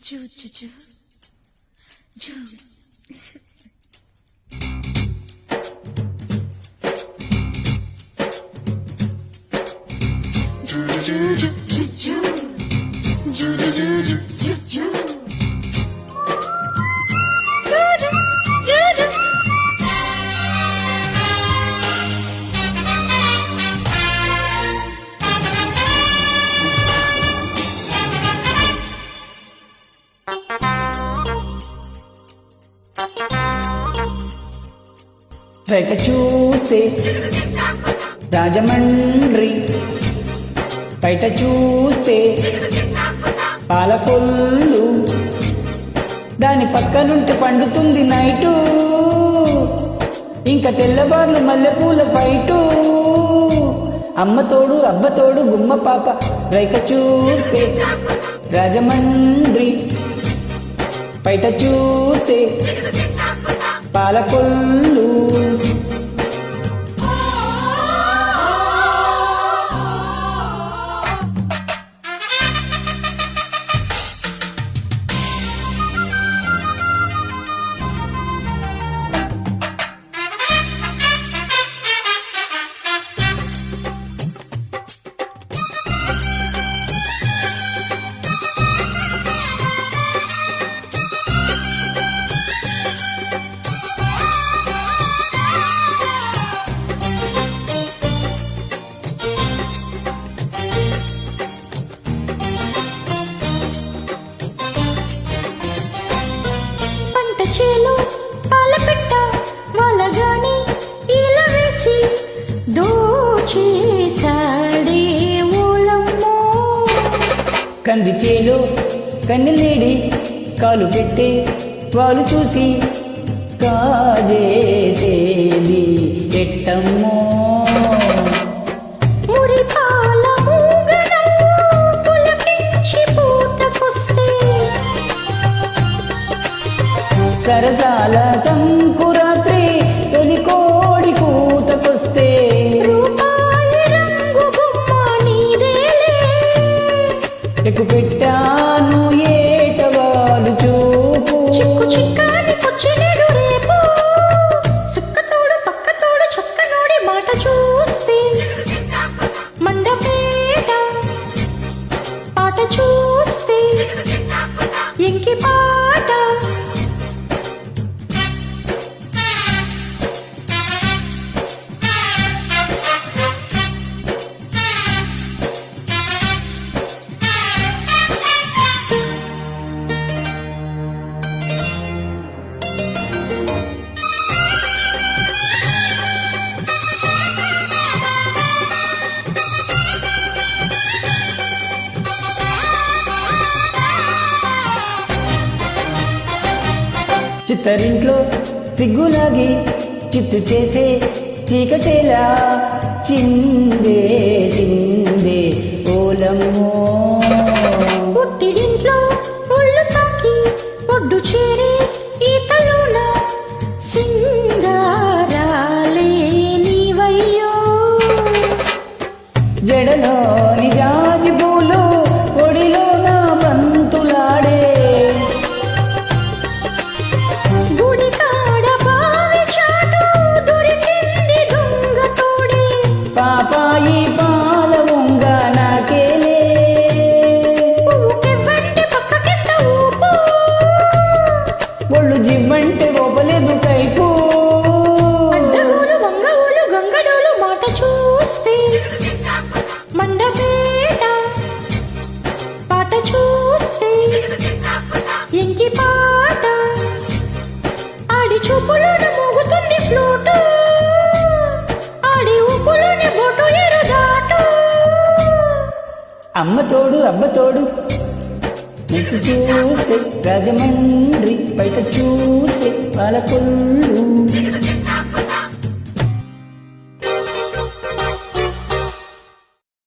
Zoo zoo zoo zoo బయట చూస్తే రాజమండ్రి, బయట చూస్తే పాలకొల్లు, దాని పక్కనుంటే పండుతుంది నైటు, ఇంకా తెల్లవార్లు మల్లెపూల ఫైటు. అమ్మతోడు అబ్బతోడు గుమ్మ పాప, బయట చూస్తే రాజమండ్రి, బయట చూస్తే పాలకొల్లు. చేలో పాలపెట్ట వలగాని ఇలా వేసి దోచేసాడే ఓలమ్మో. కంది చేలో కన్నెలేడి కాలు పెట్టే వాళ్ళు చూసి కాజేసేది ఎట్టమ్మో. సరసాల సంకురాత్రి తొలి కోడి కూతకొస్తే ఎక్కు పెట్టాను ఏటవాలు చూపు. సుక్కతోడు పక్కతోడు చక్కనోడి మాట చూస్తే మండపేట పాట చూస్తే ఎంకి పాట. చిత్తరింట్లో సిగ్గులాగి చిత్తు చేసే చీకటేలా చిందే ఓలమ్మో. ఒత్తిడింట్లో ఒళ్ళు తాకి ఒడ్డు చేరే ఈతలోన సింగారాలే నీవయ్యో. జడలోని జాజి పూలు ఒడిలో నా బంతులాడే, పాపాయి పాల ఉంగ నాకేలే. ఒళ్ళు జివ్వంటే ఒప్పలేదు కైపు. గంగడోలు మాట చూస్తే మండపేట పాట చూస్తే ఎంకి పాట. ఆడి చూపులోన మోగుతుంది ఫ్లూటు, అమ్మతోడు అబ్బతోడు నీకు చూస్తే రాజమండ్రి, బయట చూస్తే పాలకొల్లు.